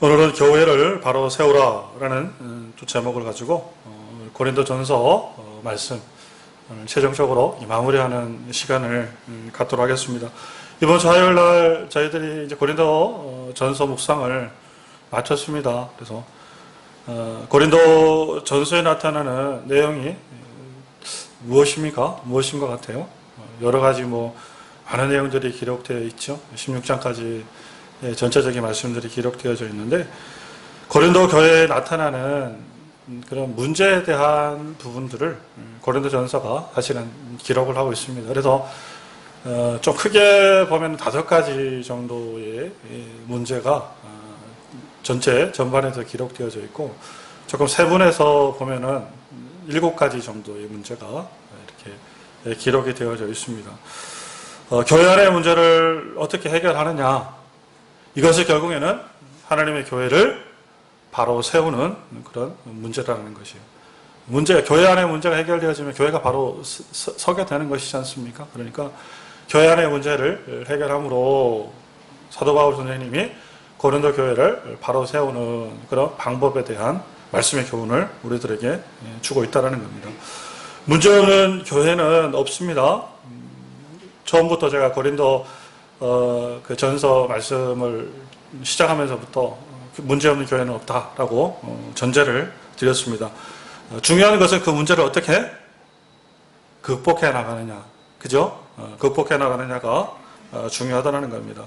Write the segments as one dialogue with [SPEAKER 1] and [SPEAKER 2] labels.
[SPEAKER 1] 오늘은 교회를 바로 세우라라는 제목을 가지고 고린도전서 말씀 최종적으로 마무리하는 시간을 갖도록 하겠습니다. 이번 주 화요일 날 저희들이 이제 고린도전서 묵상을 마쳤습니다. 그래서 고린도전서에 나타나는 내용이 무엇인 것 같아요? 여러 가지 많은 내용들이 기록되어 있죠. 16장까지 전체적인 말씀들이 기록되어져 있는데 고린도 교회에 나타나는 그런 문제에 대한 부분들을 고린도전서가 사실은 기록을 하고 있습니다. 그래서 좀 크게 보면 5가지 정도의 문제가 전체 전반에서 기록되어져 있고 조금 세분해서 보면은 7가지 정도의 문제가 이렇게 기록이 되어져 있습니다. 교회 안의 문제를 어떻게 해결하느냐, 이것이 결국에는 하나님의 교회를 바로 세우는 그런 문제라는 것이에요. 교회 안의 문제가 해결되어지면 교회가 바로 서게 되는 것이지 않습니까? 그러니까 교회 안의 문제를 해결함으로 사도 바울 선생님이 고린도 교회를 바로 세우는 그런 방법에 대한 말씀의 교훈을 우리들에게 주고 있다는 겁니다. 문제 없는 교회는 없습니다. 처음부터 제가 고린도 그 전서 말씀을 시작하면서부터 문제 없는 교회는 없다라고 전제를 드렸습니다. 중요한 것은 그 문제를 어떻게 극복해 나가느냐, 그죠? 극복해 나가느냐가 중요하다는 겁니다.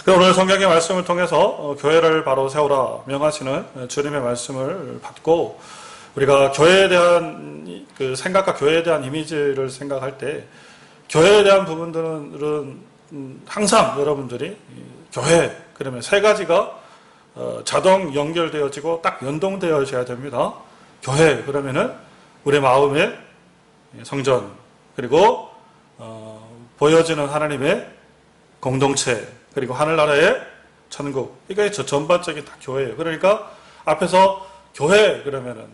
[SPEAKER 1] 오늘 성경의 말씀을 통해서 교회를 바로 세우라 명하시는 주님의 말씀을 받고 우리가 교회에 대한 그 생각과 교회에 대한 이미지를 생각할 때 교회에 대한 부분들은 항상 여러분들이 교회 그러면 3가지가 자동 연결되어지고 딱 연동되어져야 됩니다. 교회 그러면은 우리 마음의 성전, 그리고 보여지는 하나님의 공동체, 그리고 하늘나라의 천국. 이게 전반적인 다 교회예요. 그러니까 앞에서 교회 그러면은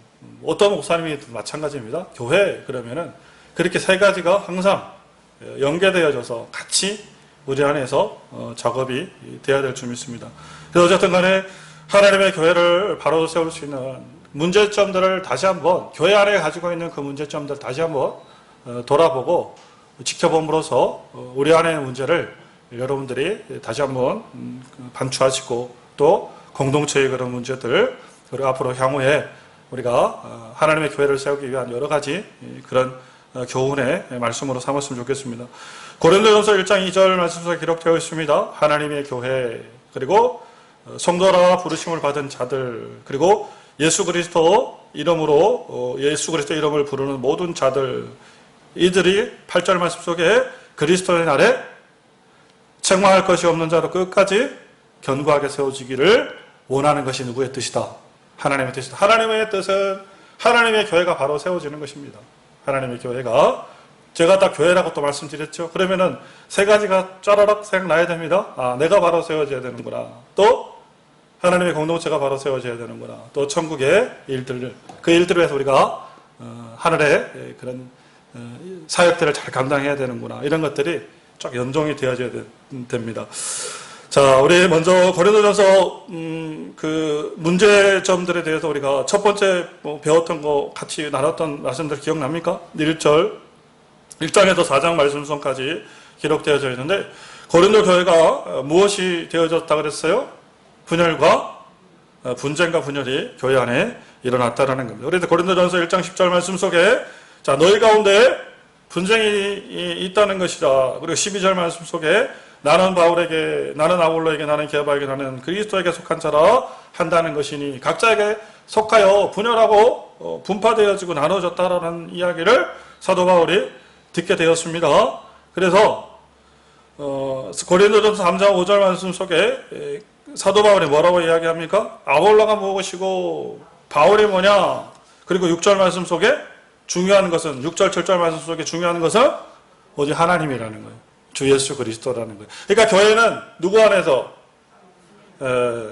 [SPEAKER 1] 어떤 목사님이 마찬가지입니다. 교회 그러면은 그렇게 3가지가 항상 연계되어져서 같이 우리 안에서 작업이 되어야 될 줄 믿습니다. 그래서 어쨌든 간에 하나님의 교회를 바로 세울 수 있는 문제점들을 다시 한번, 교회 안에 가지고 있는 그 문제점들을 다시 한번 돌아보고 지켜봄으로써 우리 안의 문제를 여러분들이 다시 한번 반추하시고 또 공동체의 그런 문제들, 그리고 앞으로 향후에 우리가 하나님의 교회를 세우기 위한 여러 가지 그런 교훈의 말씀으로 삼았으면 좋겠습니다. 고린도전서 1장 2절 말씀 속에 기록되어 있습니다. 하나님의 교회, 그리고 성도라 부르심을 받은 자들, 그리고 예수 그리스도 이름을 부르는 모든 자들, 이들이 8절 말씀 속에 그리스도의 날에 책망할 것이 없는 자로 끝까지 견고하게 세워지기를 원하는 것이 누구의 뜻이다? 하나님의 뜻이다. 하나님의 뜻은 하나님의 교회가 바로 세워지는 것입니다. 하나님의 교회가, 제가 딱 교회라고 또 말씀드렸죠. 그러면은 3가지가 짜라락 생각나야 됩니다. 내가 바로 세워져야 되는구나. 또 하나님의 공동체가 바로 세워져야 되는구나. 또 천국의 일들, 그 일들을 위해서 우리가 하늘의 그런 사역들을 잘 감당해야 되는구나. 이런 것들이 쫙 연동이 되어져야 됩니다. 자, 우리 먼저 고린도전서 그 문제점들에 대해서 우리가 첫 번째 배웠던 거 같이 나눴던 말씀들 기억납니까? 1장에서 4장 말씀선까지 기록되어져 있는데 고린도 교회가 무엇이 되어졌다 그랬어요? 분쟁과 분열이 교회 안에 일어났다라는 겁니다. 그래서 고린도전서 1장 10절 말씀 속에 자, 너희 가운데 분쟁이 있다는 것이다. 그리고 12절 말씀 속에 나는 아볼로에게, 나는 게바에게, 나는 그리스도에게 속한 자라 한다는 것이니 각자에게 속하여 분열하고 분파되어지고 나눠졌다라는 이야기를 사도 바울이 듣게 되었습니다. 그래서 고린도전서 3장 5절 말씀 속에 사도 바울이 뭐라고 이야기합니까? 아볼로가 무엇이고 바울이 뭐냐? 그리고 6절 말씀 속에 중요한 것은 6절 7절 말씀 속에 중요한 것은 오직 하나님이라는 거예요. 주 예수 그리스도라는 거예요. 그러니까 교회는 누구 안에서?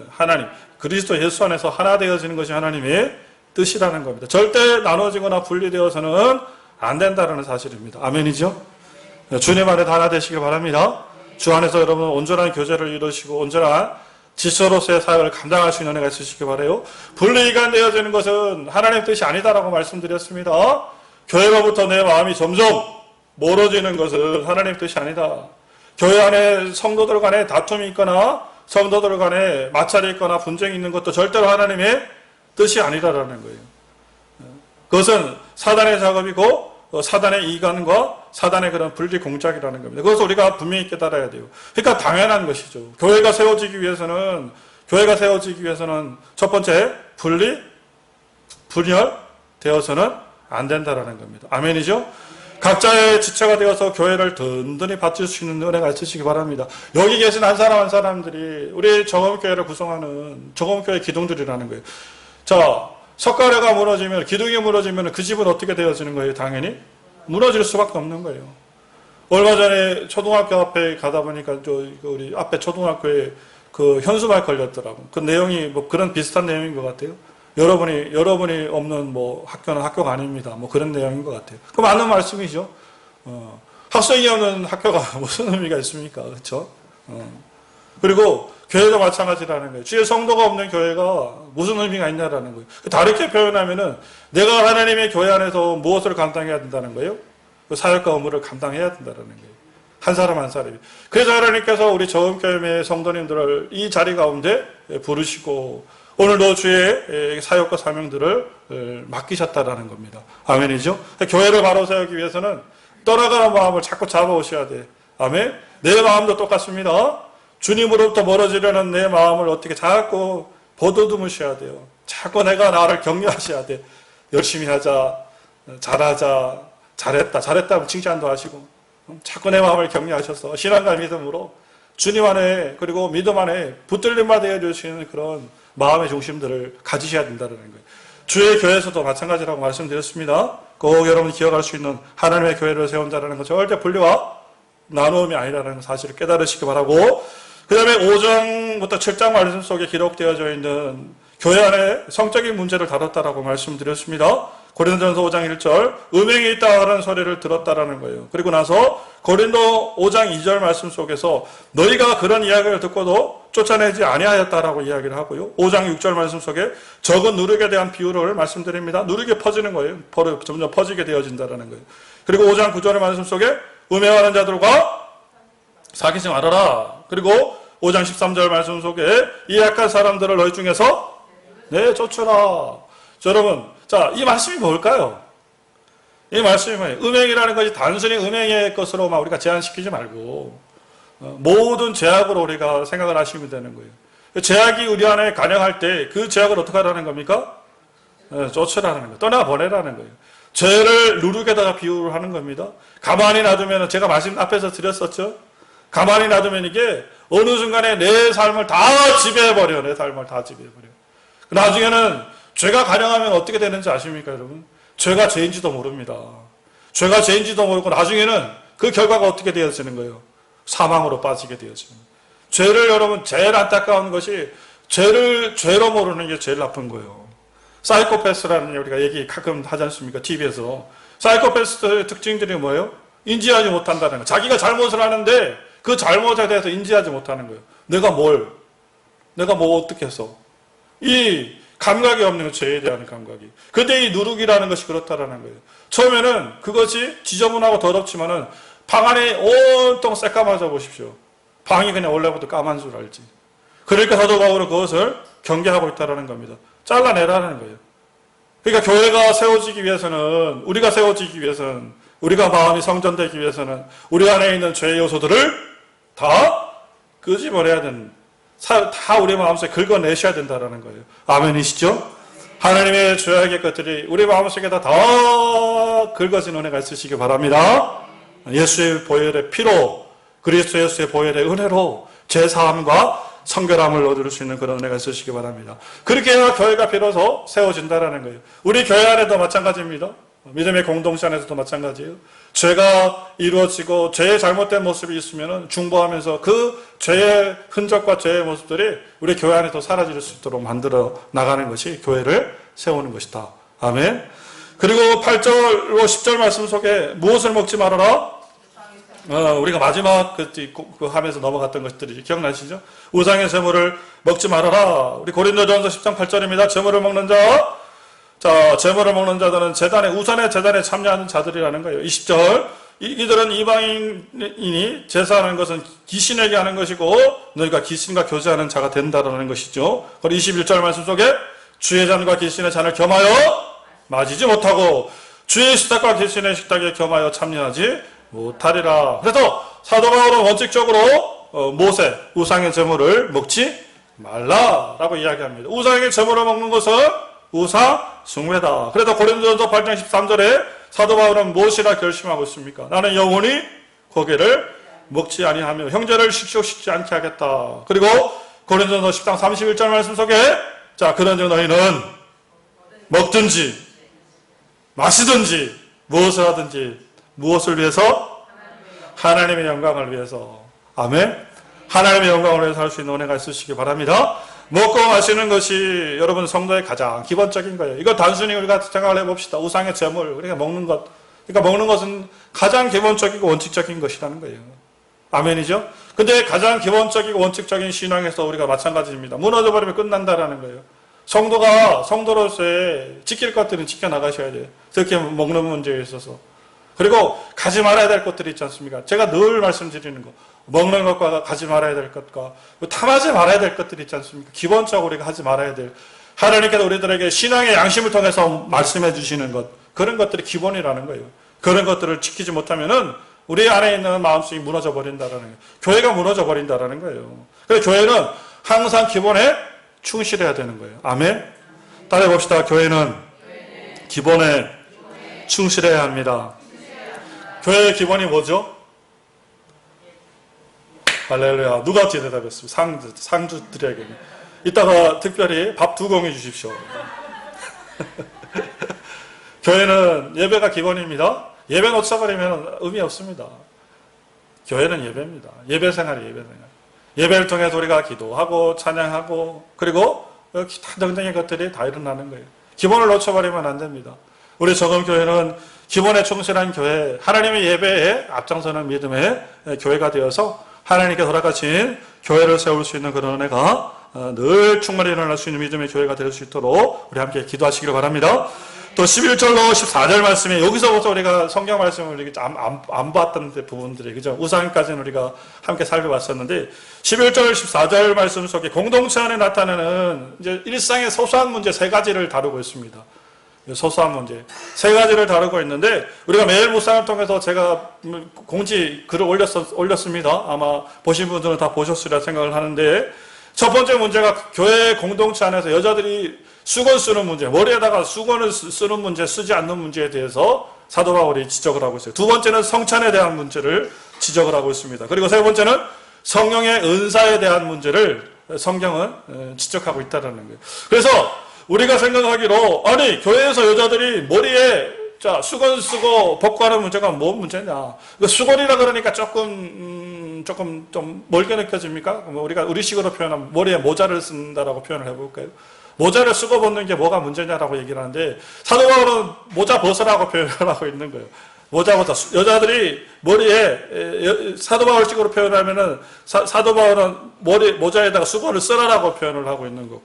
[SPEAKER 1] 하나님, 그리스도 예수 안에서 하나 되어지는 것이 하나님의 뜻이라는 겁니다. 절대 나눠지거나 분리되어서는 안 된다는 사실입니다. 아멘이죠? 주님 안에 하나 되시길 바랍니다. 주 안에서 여러분 온전한 교제를 이루시고 온전한 지도자로서의 사역을 감당할 수 있는 은혜가 있으시기 바라요. 분리가 되어지는 것은 하나님의 뜻이 아니다라고 말씀드렸습니다. 교회로부터 내 마음이 점점 멀어지는 것은 하나님의 뜻이 아니다. 교회 안에 성도들 간에 다툼이 있거나 성도들 간에 마찰이 있거나 분쟁이 있는 것도 절대로 하나님의 뜻이 아니라는 거예요. 그것은 사단의 작업이고 사단의 이간과 사단의 그런 분리 공작이라는 겁니다. 그것을 우리가 분명히 깨달아야 돼요. 그러니까 당연한 것이죠. 교회가 세워지기 위해서는 첫 번째 분열 되어서는 안 된다라는 겁니다. 아멘이죠? 각자의 지체가 되어서 교회를 든든히 받칠 수 있는 은혜가 있으시기 바랍니다. 여기 계신 한 사람 한 사람들이 우리 정엄교회를 구성하는 정엄교회 기둥들이라는 거예요. 자, 석가래가 무너지면, 기둥이 무너지면 그 집은 어떻게 되어지는 거예요? 당연히 무너질 수밖에 없는 거예요. 얼마 전에 초등학교 앞에 가다 보니까 우리 앞에 초등학교에 그 현수막 걸렸더라고. 그 내용이 뭐 그런 비슷한 내용인 것 같아요. 여러분이 없는 뭐 학교는 학교가 아닙니다. 뭐 그런 내용인 것 같아요. 그 맞는 말씀이죠. 학생이 없는 학교가 무슨 의미가 있습니까? 그렇죠? 그리고 교회도 마찬가지라는 거예요. 주의 성도가 없는 교회가 무슨 의미가 있냐라는 거예요. 다르게 표현하면은 내가 하나님의 교회 안에서 무엇을 감당해야 된다는 거예요? 그 사역과 업무를 감당해야 된다는 거예요. 한 사람 한 사람이. 그래서 하나님께서 우리 저음교회의 성도님들을 이 자리 가운데 부르시고 오늘도 주의 사역과 사명들을 맡기셨다라는 겁니다. 아멘이죠? 교회를 바로 세우기 위해서는 떠나가는 마음을 자꾸 잡아오셔야 돼. 아멘? 내 마음도 똑같습니다. 주님으로부터 멀어지려는 내 마음을 어떻게 자꾸 보듬으셔야 돼요. 자꾸 내가 나를 격려하셔야 돼. 열심히 하자, 잘하자, 잘했다면 칭찬도 하시고 자꾸 내 마음을 격려하셔서 신앙과 믿음으로 주님 안에 그리고 믿음 안에 붙들림만 되어주시는 그런 마음의 중심들을 가지셔야 된다는 거예요. 주의 교회에서도 마찬가지라고 말씀드렸습니다. 꼭 여러분이 기억할 수 있는 하나님의 교회를 세운다는 것 절대 분리와 나누음이 아니라는 사실을 깨달으시기 바라고, 그 다음에 5장부터 7장 말씀 속에 기록되어져 있는 교회 안에 성적인 문제를 다뤘다라고 말씀드렸습니다. 고린도전서 5장 1절 음행이 있다 하는 소리를 들었다라는 거예요. 그리고 나서 고린도 5장 2절 말씀 속에서 너희가 그런 이야기를 듣고도 쫓아내지 아니하였다라고 이야기를 하고요. 5장 6절 말씀 속에 적은 누룩에 대한 비유를 말씀드립니다. 누룩이 퍼지는 거예요. 점점 퍼지게 되어진다라는 거예요. 그리고 5장 9절의 말씀 속에 음행하는 자들과 사귀지 말아라. 그리고 5장 13절 말씀 속에 이 약한 사람들을 너희 중에서 쫓으라. 여러분, 자, 이 말씀이 뭘까요? 이 말씀이 뭐예요? 음행이라는 것이 단순히 음행의 것으로만 우리가 제한시키지 말고 모든 죄악으로 우리가 생각을 하시면 되는 거예요. 죄악이 우리 안에 간영할 때 그 죄악을 어떻게 하라는 겁니까? 쫓으라는 거예요. 떠나보내라는 거예요. 죄를 누룩에다가 비유를 하는 겁니다. 가만히 놔두면, 제가 말씀 앞에서 드렸었죠? 가만히 놔두면 이게 어느 순간에 내 삶을 다 지배해버려. 나중에는 죄가 간영하면 어떻게 되는지 아십니까, 여러분? 죄가 죄인지도 모릅니다. 죄가 죄인지도 모르고 나중에는 그 결과가 어떻게 되어지는 거예요? 사망으로 빠지게 되어지는 거예요. 죄를 여러분, 제일 안타까운 것이 죄를 죄로 모르는 게 제일 나쁜 거예요. 사이코패스라는 우리가 얘기 가끔 하지 않습니까? TV에서. 사이코패스의 특징들이 뭐예요? 인지하지 못한다는 거예요. 자기가 잘못을 하는데 그 잘못에 대해서 인지하지 못하는 거예요. 내가 뭘 어떻게 해서. 이 감각이 없는 거예요. 죄에 대한 감각이. 근데 이 누룩이라는 것이 그렇다라는 거예요. 처음에는 그것이 지저분하고 더럽지만은 방 안에 온통 새까마져 보십시오. 방이 그냥 원래부터 까만 줄 알지. 그러니까 사도 바울은 그것을 경계하고 있다라는 겁니다. 잘라내라는 거예요. 그러니까 교회가 세워지기 위해서는, 우리가 세워지기 위해서는, 우리가 마음이 성전되기 위해서는 우리 안에 있는 죄의 요소들을 다 끄집어내야 되는, 다 우리 마음속에 긁어내셔야 된다는 거예요. 아멘이시죠? 하나님의 죄악의 것들이 우리 마음속에 다 긁어진 은혜가 있으시기 바랍니다. 예수의 보혈의 피로, 그리스도 예수의 보혈의 은혜로 죄사함과 성결함을 얻을 수 있는 그런 은혜가 있으시기 바랍니다. 그렇게 해야 교회가 비로소 세워진다는 거예요. 우리 교회 안에도 마찬가지입니다. 믿음의 공동체 안에서도 마찬가지예요. 죄가 이루어지고 죄의 잘못된 모습이 있으면 중보하면서 그 죄의 흔적과 죄의 모습들이 우리 교회 안에도 사라질 수 있도록 만들어 나가는 것이 교회를 세우는 것이다. 아멘. 그리고 8절로 10절 말씀 속에 무엇을 먹지 말아라? 우리가 마지막 그 하면서 넘어갔던 것들이 기억나시죠? 우상의 제물을 먹지 말아라. 우리 고린도전서 10장 8절입니다. 제물을 먹는 자, 제물을 먹는 자들은 우상의 제단에 참여하는 자들이라는 거예요. 20절. 이들은 이방인이 제사하는 것은 귀신에게 하는 것이고 너희가 귀신과 교제하는 자가 된다라는 것이죠. 그리고 21절 말씀 속에 주의 잔과 귀신의 잔을 겸하여 마시지 못하고 주의 식탁과 귀신의 식탁에 겸하여 참여하지 못하리라. 그래서 사도 바울은 원칙적으로 모세 우상의 제물을 먹지 말라라고 이야기합니다. 우상의 제물을 먹는 것은 우상 숭배다. 그래서 고린도전서 8장 13절에 사도 바울은 무엇이라 결심하고 있습니까? 나는 영원히 고기를 먹지 아니하며 형제를 식욕시키지 않게 하겠다. 그리고 고린도전서 10장 31절 말씀 속에 자 그런즉 너희는 먹든지 마시든지 무엇을 하든지 무엇을 위해서? 하나님의 영광을 위해서. 아멘. 하나님의 영광을 위해서 할 수 있는 은혜가 있으시기 바랍니다. 먹고 마시는 것이 여러분 성도의 가장 기본적인 거예요. 이거 단순히 우리가 생각을 해봅시다. 우상의 제물, 우리가 먹는 것. 그러니까 먹는 것은 가장 기본적이고 원칙적인 것이라는 거예요. 아멘이죠? 근데 가장 기본적이고 원칙적인 신앙에서 우리가 마찬가지입니다. 무너져버리면 끝난다라는 거예요. 성도가 성도로서의 지킬 것들은 지켜나가셔야 돼요. 특히 먹는 문제에 있어서. 그리고 가지 말아야 될 것들이 있지 않습니까? 제가 늘 말씀드리는 거. 먹는 것과 가지 말아야 될 것과 탐하지 말아야 될 것들이 있지 않습니까? 기본적으로 우리가 하지 말아야 될 하나님께서 우리들에게 신앙의 양심을 통해서 말씀해 주시는 것 그런 것들이 기본이라는 거예요. 그런 것들을 지키지 못하면은 우리 안에 있는 마음속이 무너져 버린다라는 거예요. 교회가 무너져 버린다라는 거예요. 그래서 교회는 항상 기본에 충실해야 되는 거예요. 아멘. 따라해 봅시다. 교회는 기본에 충실해야 합니다. 교회의 기본이 뭐죠? 할렐루야. 누가 대답했습니다. 상주 드려야겠네. 이따가 특별히 밥 2공해 주십시오. 교회는 예배가 기본입니다. 예배 놓쳐버리면 의미 없습니다. 교회는 예배입니다. 예배 생활이 예배 생활. 예배를 통해서 우리가 기도하고 찬양하고 그리고 기타 등등의 것들이 다 일어나는 거예요. 기본을 놓쳐버리면 안 됩니다. 우리 정음교회는 기본에 충실한 교회, 하나님의 예배에 앞장서는 믿음의 교회가 되어서 하나님께 돌아가신 교회를 세울 수 있는 그런 은혜가 늘 충만히 일어날 수 있는 믿음의 교회가 될 수 있도록 우리 함께 기도하시기를 바랍니다. 또 11절로 14절 말씀에 여기서부터 우리가 성경 말씀을 안 봤던 부분들이 그죠? 우상까지는 우리가 함께 살펴봤었는데 11절 14절 말씀 속에 공동체 안에 나타나는 이제 일상의 소소한 문제 3가지를 다루고 있습니다. 소소한 문제 3가지를 다루고 있는데 우리가 매일 묵상을 통해서 제가 공지 글을 올렸습니다. 아마 보신 분들은 다 보셨으리라 생각을 하는데 첫 번째 문제가 교회 공동체 안에서 여자들이 수건 쓰는 문제, 머리에다가 수건을 쓰는 문제, 쓰지 않는 문제에 대해서 사도 바울이 지적을 하고 있어요. 두 번째는 성찬에 대한 문제를 지적을 하고 있습니다. 그리고 세 번째는 성령의 은사에 대한 문제를 성경은 지적하고 있다는 거예요. 그래서 우리가 생각하기로 아니 교회에서 여자들이 머리에 수건 쓰고 벗고 하는 문제가 뭔 문제냐? 수건이라 그러니까 조금 좀 멀게 느껴집니까? 우리가 우리식으로 표현하면 머리에 모자를 쓴다라고 표현을 해볼까요? 모자를 쓰고 벗는 게 뭐가 문제냐라고 얘기를 하는데 사도 바울은 모자 벗으라고 표현을 하고 있는 거예요. 모자 벗어. 여자들이 머리에 사도 바울식으로 표현하면은 사도 바울은 모자에다가 수건을 쓰라라고 표현을 하고 있는 거고.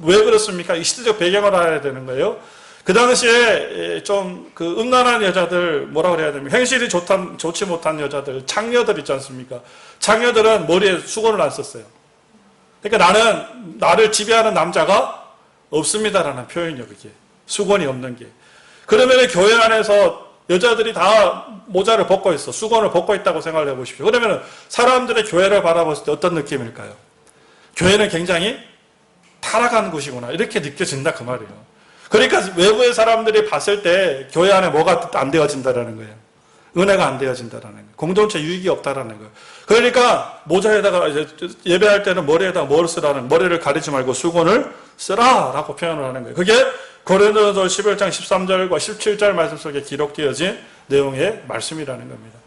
[SPEAKER 1] 왜 그렇습니까? 이 시대적 배경을 알아야 되는 거예요. 그 당시에 좀 그 음란한 여자들 뭐라 그래야 됩니까? 행실이 좋지 못한 여자들, 창녀들 있지 않습니까? 창녀들은 머리에 수건을 안 썼어요. 그러니까 나를 지배하는 남자가 없습니다라는 표현이요, 그게. 수건이 없는 게. 그러면 교회 안에서 여자들이 다 모자를 벗고 있어. 수건을 벗고 있다고 생각을 해보십시오. 그러면 사람들의 교회를 바라봤을 때 어떤 느낌일까요? 교회는 굉장히 타락한 곳이구나. 이렇게 느껴진다, 그 말이에요. 그러니까 외부의 사람들이 봤을 때 교회 안에 뭐가 안 되어진다라는 거예요. 은혜가 안 되어진다라는 거예요. 공동체 유익이 없다라는 거예요. 그러니까 모자에다가 이제 예배할 때는 머리에다가 뭘 쓰라는, 머리를 가리지 말고 수건을 쓰라라고 표현을 하는 거예요. 그게 고린도전서 11장 13절과 17절 말씀 속에 기록되어진 내용의 말씀이라는 겁니다.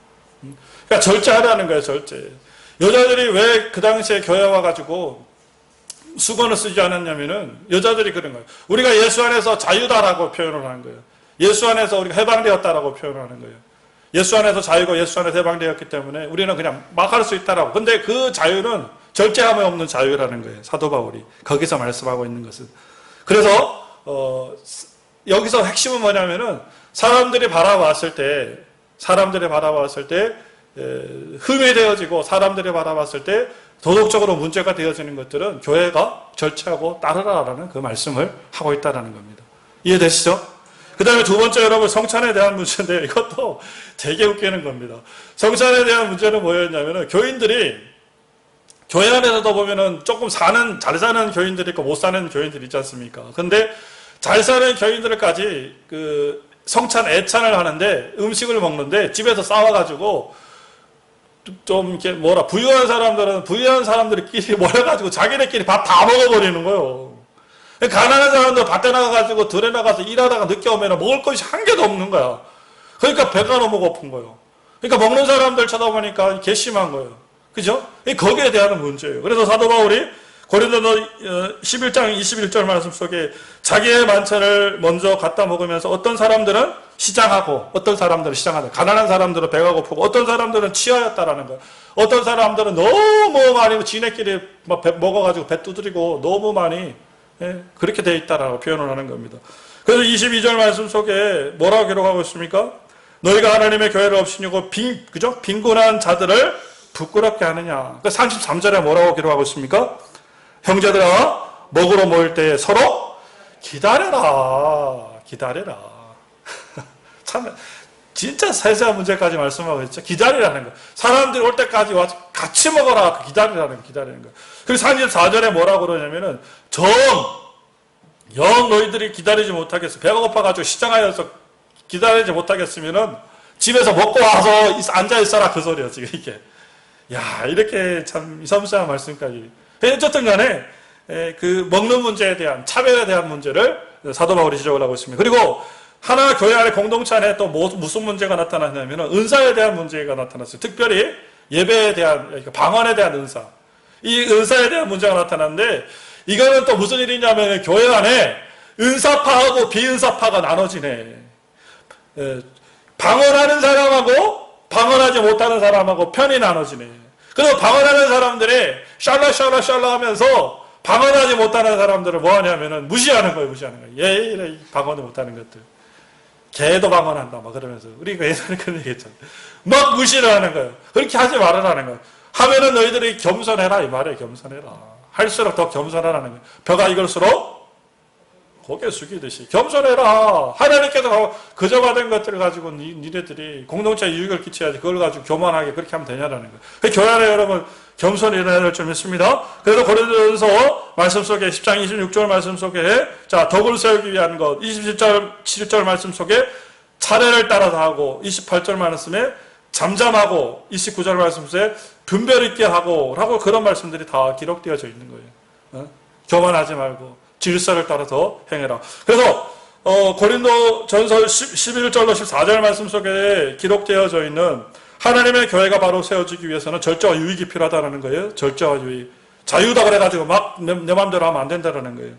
[SPEAKER 1] 그러니까 절제하라는 거예요, 절제. 여자들이 왜 그 당시에 교회 와가지고 수건을 쓰지 않았냐면은 여자들이 그런 거예요. 우리가 예수 안에서 자유다라고 표현을 하는 거예요. 예수 안에서 우리가 해방되었다라고 표현을 하는 거예요. 예수 안에서 자유고 예수 안에서 해방되었기 때문에 우리는 그냥 막 할 수 있다라고. 근데 그 자유는 절제함이 없는 자유라는 거예요. 사도 바울이 거기서 말씀하고 있는 것은. 그래서 여기서 핵심은 뭐냐면은 사람들이 바라봤을 때 흠이 되어지고 사람들이 바라봤을 때 도덕적으로 문제가 되어지는 것들은 교회가 절제하고 따르라라는 그 말씀을 하고 있다는 겁니다. 이해되시죠? 그 다음에 두 번째 여러분 성찬에 대한 문제인데 이것도 되게 웃기는 겁니다. 성찬에 대한 문제는 뭐였냐면은 교인들이 교회 안에서도 보면은 조금 잘 사는 교인들이 있고 못 사는 교인들이 있지 않습니까? 근데 잘 사는 교인들까지 그 성찬 애찬을 하는데 음식을 먹는데 집에서 싸워가지고 좀 이렇게 부유한 사람들끼리 모여가지고 자기네끼리 밥 다 먹어버리는 거예요. 가난한 사람들 밭에 나가가지고 들에 나가서 일하다가 늦게 오면 먹을 것이 한 개도 없는 거야. 그러니까 배가 너무 고픈 거예요. 그러니까 먹는 사람들 쳐다보니까 괘씸한 거예요. 그죠? 거기에 대한 문제예요. 그래서 사도 바울이 고린도서 11장 21절 말씀 속에 자기의 만찬을 먼저 갖다 먹으면서 어떤 사람들은 시장하고 어떤 사람들은 시장하다. 가난한 사람들은 배가 고프고 어떤 사람들은 취하였다라는 거예요. 어떤 사람들은 너무 많이 지네끼리 먹어가지고 배 두드리고 너무 많이 그렇게 돼 있다라고 표현을 하는 겁니다. 그래서 22절 말씀 속에 뭐라고 기록하고 있습니까? 너희가 하나님의 교회를 없이니고 빈곤한 자들을 부끄럽게 하느냐. 33절에 뭐라고 기록하고 있습니까? 형제들아 먹으러 모일 때 서로 기다려라. 참 진짜 세세한 문제까지 말씀하고 있죠. 기다리라는 거. 사람들이 올 때까지 와서 같이 먹어라. 기다리라는 거. 그리고 34절에 뭐라고 그러냐면은 영 너희들이 기다리지 못하겠어. 배가 고파가지고 시장하여서 기다리지 못하겠으면은 집에서 먹고 와서 앉아있어라. 그 소리야, 지금 이게. 야, 이렇게 참 섬세한 말씀까지. 어쨌든 간에, 그 먹는 문제에 대한, 차별에 대한 문제를 사도 바울이 지적을 하고 있습니다. 그리고 하나 교회 안에 공동체 안에 또 무슨 문제가 나타났냐면 은사에 대한 문제가 나타났어요. 특별히 예배에 대한, 방언에 대한 은사. 이 은사에 대한 문제가 나타났는데, 이거는 또 무슨 일이냐면 교회 안에 은사파하고 비은사파가 나눠지네. 방언하는 사람하고 방언하지 못하는 사람하고 편이 나눠지네. 그래서 방언하는 사람들이 샬라 하면서 방언하지 못하는 사람들을 뭐 하냐면은 무시하는 거예요. 얘 이래 방언을 못하는 것들. 걔도 방언한다 막 그러면서 우리가 예전에 그런 얘기 했잖아요. 막 무시를 하는 거예요. 그렇게 하지 말아라는 거예요. 하면은 너희들이 겸손해라 이 말이에요. 겸손해라. 할수록 더 겸손하라는 거예요. 벼가 익을수록 고개 숙이듯이 겸손해라. 하나님께서 그저 받은 것들을 가지고 니네들이 공동체에 유익을 끼쳐야지 그걸 가지고 교만하게 그렇게 하면 되냐라는 거예요. 교회 안에 여러분 겸손히 일어나야 될 줄 믿습니다. 그래서 고린도전서 말씀 속에 10장 26절 말씀 속에 자 덕을 세우기 위한 것 27절 말씀 속에 차례를 따라서 하고 28절 말씀에 잠잠하고 29절 말씀 속에 분별 있게 하고 라고 그런 말씀들이 다 기록되어져 있는 거예요. 교만하지 말고 질서를 따라서 행해라. 그래서 고린도 전서 11절로 14절 말씀 속에 기록되어져 있는 하나님의 교회가 바로 세워지기 위해서는 절제와 유익이 필요하다는 거예요. 절제와 유익. 자유다 그래가지고 막 내 마음대로 하면 안 된다는 거예요.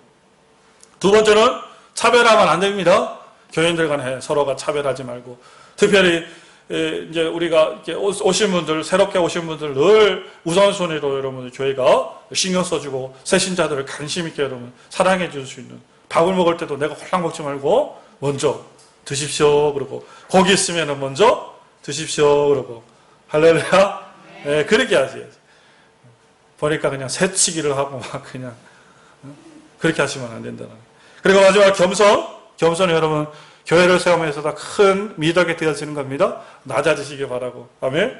[SPEAKER 1] 두 번째는 차별하면 안 됩니다. 교인들 간에 서로가 차별하지 말고 특별히 이제 우리가 오신 분들, 새롭게 오신 분들 늘 우선순위로 여러분 교회가 신경 써주고 새신자들을 관심 있게 여러분 사랑해 줄 수 있는 밥을 먹을 때도 내가 홀랑 먹지 말고 먼저 드십시오 그러고 고기 있으면 먼저 드십시오 그러고 할렐루야 네, 그렇게 하세요. 보니까 그냥 새치기를 하고 막 그냥 그렇게 하시면 안 된다는. 그리고 마지막 겸손이 여러분 교회를 세우면서 큰 미덕이 되어지는 겁니다. 낮아지시기 바라고. 아멘.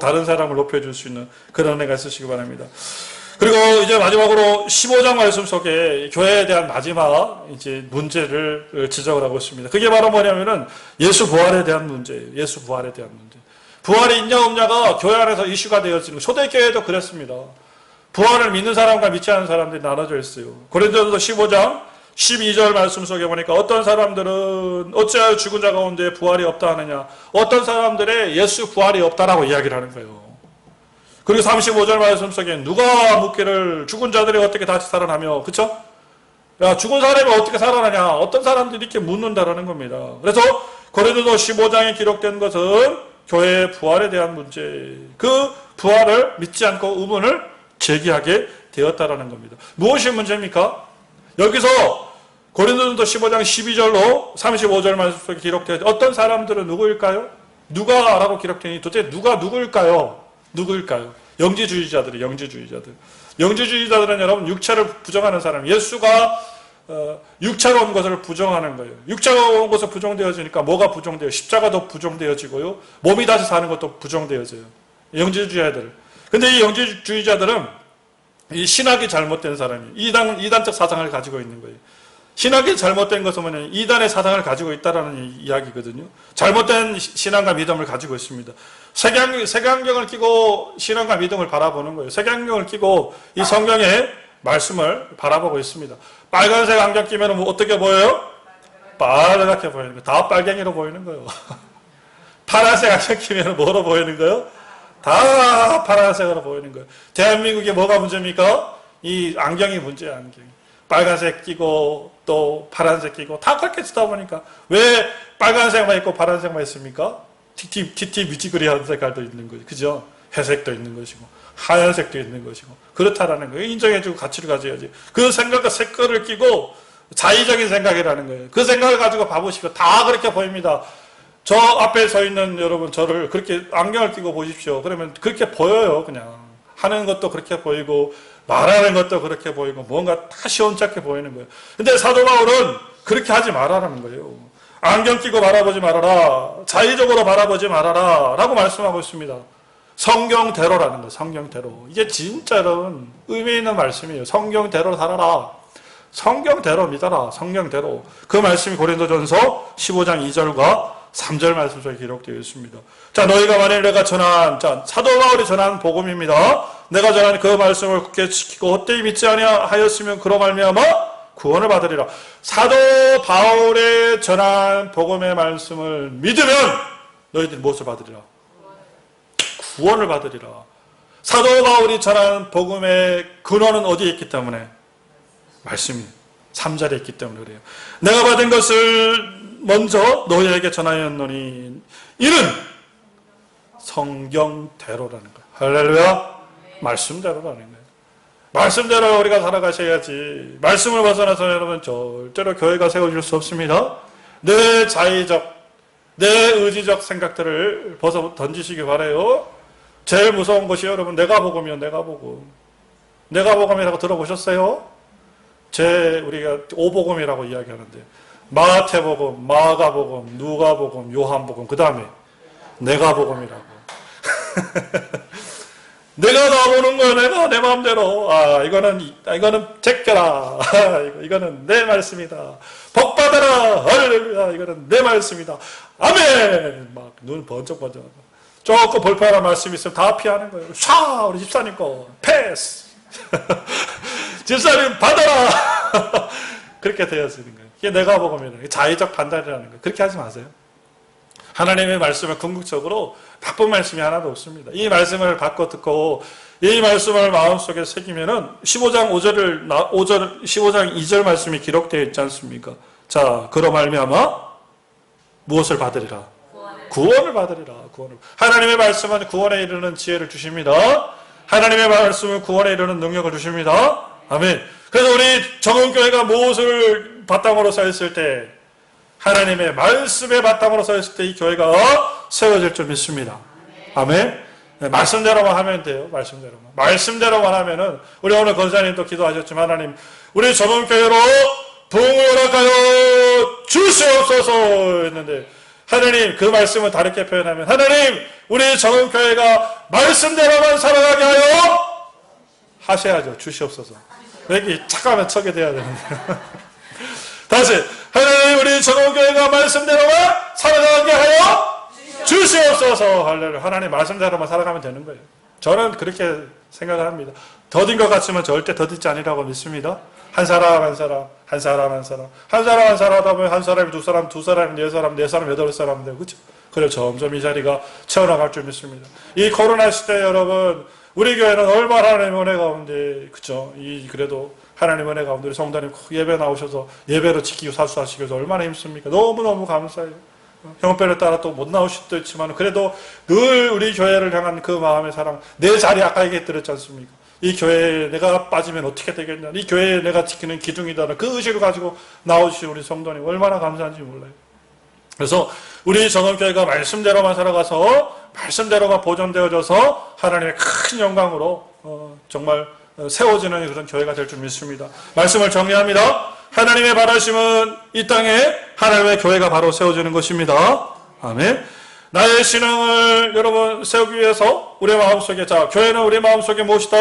[SPEAKER 1] 다른 사람을 높여줄 수 있는 그런 은혜가 있으시기 바랍니다. 그리고 이제 마지막으로 15장 말씀 속에 교회에 대한 마지막 이제 문제를 지적을 하고 있습니다. 그게 바로 뭐냐면은 예수 부활에 대한 문제예요. 예수 부활에 대한 문제. 부활이 있냐 없냐가 교회 안에서 이슈가 되어지는 초대교회도 그랬습니다. 부활을 믿는 사람과 믿지 않는 사람들이 나눠져 있어요. 고린도전서 15장 12절 말씀 속에 보니까 어떤 사람들은 어찌하여 죽은 자 가운데 부활이 없다 하느냐. 어떤 사람들의 예수 부활이 없다라고 이야기를 하는 거예요. 그리고 35절 말씀 속에 누가 묻기를 죽은 자들이 어떻게 다시 살아나며 그쵸? 야 죽은 사람이 어떻게 살아나냐. 어떤 사람들이 이렇게 묻는다라는 겁니다. 그래서 고린도서 15장에 기록된 것은 교회의 부활에 대한 문제, 그 부활을 믿지 않고 의문을 제기하게 되었다라는 겁니다. 무엇이 문제입니까? 여기서 고린도전서 15장 12절로 35절 말씀 속에 기록되어 어떤 사람들은 누구일까요? 누가라고 기록되니 도대체 누가 누구일까요? 누구일까요? 영지주의자들이 영지주의자들. 영지주의자들은 여러분 육체를 부정하는 사람. 예수가 육체로 온 것을 부정하는 거예요. 육체로 온 것을 부정되어지니까 뭐가 부정돼요? 십자가도 부정되어지고요. 몸이 다시 사는 것도 부정되어져요. 영지주의자들. 근데 이 영지주의자들은 이 신학이 잘못된 사람이 이단적 사상을 가지고 있는 거예요. 신학이 잘못된 것은 뭐냐면 이단의 사상을 가지고 있다라는 이야기거든요. 잘못된 신앙과 믿음을 가지고 있습니다. 색안경을 끼고 신앙과 믿음을 바라보는 거예요. 색안경을 끼고 이 성경의 말씀을 바라보고 있습니다. 빨간색 안경 끼면 뭐 어떻게 보여요? 빨갛게 보이는 거예요. 다 빨갱이로 보이는 거예요. 파란색 안경 끼면 뭐로 보이는 거예요? 다 파란색으로 보이는 거예요. 대한민국에 뭐가 문제입니까? 이 안경이 문제야, 안경이. 빨간색 끼고 또 파란색 끼고 다 그렇게 쓰다 보니까 왜 빨간색만 있고 파란색만 있습니까? TT 뮤직거리한 색깔도 있는 거죠. 그죠? 회색도 있는 것이고 하얀색도 있는 것이고 그렇다라는 거예요. 인정해주고 가치를 가져야지. 그 생각과 색깔을 끼고 자의적인 생각이라는 거예요. 그 생각을 가지고 봐보십시오. 다 그렇게 보입니다. 저 앞에 서 있는 여러분 저를 그렇게 안경을 끼고 보십시오. 그러면 그렇게 보여요. 그냥 하는 것도 그렇게 보이고 말하는 것도 그렇게 보이고 뭔가 다 시원찮게 보이는 거예요. 근데 사도 바울은 그렇게 하지 말아라는 거예요. 안경 끼고 바라보지 말아라. 자의적으로 바라보지 말아라. 라고 말씀하고 있습니다. 성경대로라는 거예요. 성경대로. 이게 진짜 여러분 의미 있는 말씀이에요. 성경대로 살아라. 성경대로 믿어라. 성경대로. 그 말씀이 고린도전서 15장 2절과 3절 말씀 속에 기록되어 있습니다. 자, 너희가 만일 내가 전한, 사도 바울이 전한 복음입니다. 내가 전한 그 말씀을 굳게 지키고 헛되이 믿지 아니하였으면 그로 말미암아 구원을 받으리라. 사도 바울의 전한 복음의 말씀을 믿으면 너희들이 무엇을 받으리라? 구원을 받으리라. 사도 바울이 전한 복음의 근원은 어디에 있기 때문에? 말씀이 3절에 있기 때문에 그래요. 내가 받은 것을 먼저 너희에게 전하였노니 이는 성경대로라는 거예요. 할렐루야. 말씀대로라는 거예요. 말씀대로 우리가 살아가셔야지. 말씀을 벗어나서 여러분 절대로 교회가 세워질 수 없습니다. 내 자의적, 내 의지적 생각들을 벗어 던지시기 바라요. 제일 무서운 것이 여러분 내가 복음이요. 내가 복음. 내가 복음이라고 들어보셨어요? 우리가 오복음이라고 이야기하는데 마태복음, 마가복음, 누가복음, 요한복음, 그 다음에 내가복음이라고. 내가 다 보는 거야. 내가 내 마음대로. 이거는 제껴라. 이거는 내 말씀이다. 복 받아라. 할렐루야. 이거는 내 말씀이다. 아멘. 막 눈 번쩍번쩍. 조금 볼펜한 말씀 있으면 다 피하는 거예요. 샤! 우리 집사님 거. 패스. 집사님 받아라. 그렇게 되어지는 거예요. 이게 내가 복음이라는 거예요. 자의적 판단이라는 거예요. 그렇게 하지 마세요. 하나님의 말씀을 궁극적으로 나쁜 말씀이 하나도 없습니다. 이 말씀을 받고 듣고 이 말씀을 마음속에 새기면은 15장 2절 말씀이 기록되어 있지 않습니까? 자, 그로 말미암아 무엇을 받으리라? 구원을 받으리라. 구원을. 하나님의 말씀은 구원에 이르는 지혜를 주십니다. 하나님의 말씀은 구원에 이르는 능력을 주십니다. 아멘. 그래서 우리 정은교회가 무엇을 바탕으로 서 있을 때 하나님의 말씀의 바탕으로 서 있을 때 이 교회가 세워질 줄 믿습니다. 아멘. 네, 말씀대로만 하면 돼요. 말씀대로만 하면은 우리 오늘 권사님도 기도하셨지만 하나님 우리 정은교회로 부흥을 허락하여 주시옵소서 했는데 하나님 그 말씀을 다르게 표현하면 하나님 우리 정은교회가 말씀대로만 살아가게 하여 하셔야죠. 주시옵소서. 여기 착하면 척이 돼야 되는데 다시 하나님 우리 정은교회가 말씀대로만 살아가게 하여 주시옵소서. 할렐루야. 하나님 말씀대로만 살아가면 되는 거예요. 저는 그렇게 생각을 합니다. 더딘 것 같으면 절대 더디지 아니라고 믿습니다. 한 사람 하다 보면 한 사람이 두 사람이 네 사람 여덟 사람 되고 그렇죠. 그래서 점점 이 자리가 채워나갈 줄 믿습니다. 이 코로나 시대 여러분 우리 교회는 얼마나 하나님의 은혜 가운데 그렇죠. 그래도 하나님의 은혜 가운데 우리 성도님 예배 나오셔서 예배로 지키고 사수하시기 위해서 얼마나 힘씁니까? 너무너무 감사해요. 형편에 따라 또 못 나오실 수도 있지만 그래도 늘 우리 교회를 향한 그 마음의 사랑, 내 자리 아까 얘기했지 않습니까? 이 교회에 내가 빠지면 어떻게 되겠냐, 이 교회에 내가 지키는 기둥이다, 그 의식을 가지고 나오신 우리 성도님 얼마나 감사한지 몰라요. 그래서 우리 정읍교회가 말씀대로만 살아가서 말씀대로만 보존되어져서 하나님의 큰 영광으로 정말 세워지는 그런 교회가 될 줄 믿습니다. 말씀을 정리합니다. 하나님의 바라심은 이 땅에 하나님의 교회가 바로 세워지는 것입니다. 아멘. 나의 신앙을 여러분 세우기 위해서 우리 마음속에, 자, 교회는 우리 마음속에 무엇이다?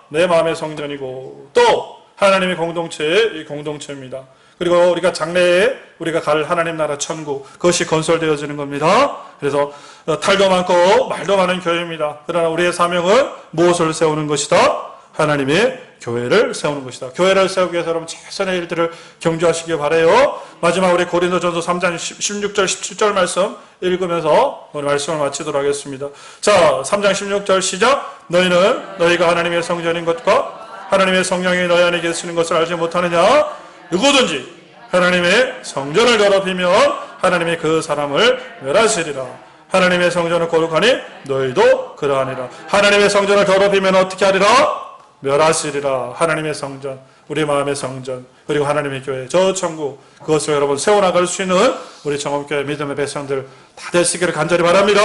[SPEAKER 1] 내 마음의 성전이고 또 하나님의 공동체의 이 공동체입니다. 그리고 우리가 장래에 우리가 갈 하나님 나라 천국, 그것이 건설되어지는 겁니다. 그래서 탈도 많고 말도 많은 교회입니다. 그러나 우리의 사명은 무엇을 세우는 것이다? 하나님의 교회를 세우는 것이다. 교회를 세우기 위해서 여러분 최선의 일들을 경주하시기 바라요. 마지막 우리 고린도전서 3장 16절 17절 말씀 읽으면서 오늘 말씀을 마치도록 하겠습니다. 자, 3장 16절 시작. 너희는 너희가 하나님의 성전인 것과 하나님의 성령이 너희 안에 계시는 것을 알지 못하느냐? 누구든지 하나님의 성전을 더럽히면 하나님이 그 사람을 멸하시리라. 하나님의 성전을 거룩하니 너희도 그러하니라. 하나님의 성전을 더럽히면 어떻게 하리라? 멸하시리라. 하나님의 성전, 우리 마음의 성전, 그리고 하나님의 교회, 저 천국, 그것을 여러분 세워나갈 수 있는 우리 정읍교회 믿음의 백성들 다 되시기를 간절히 바랍니다.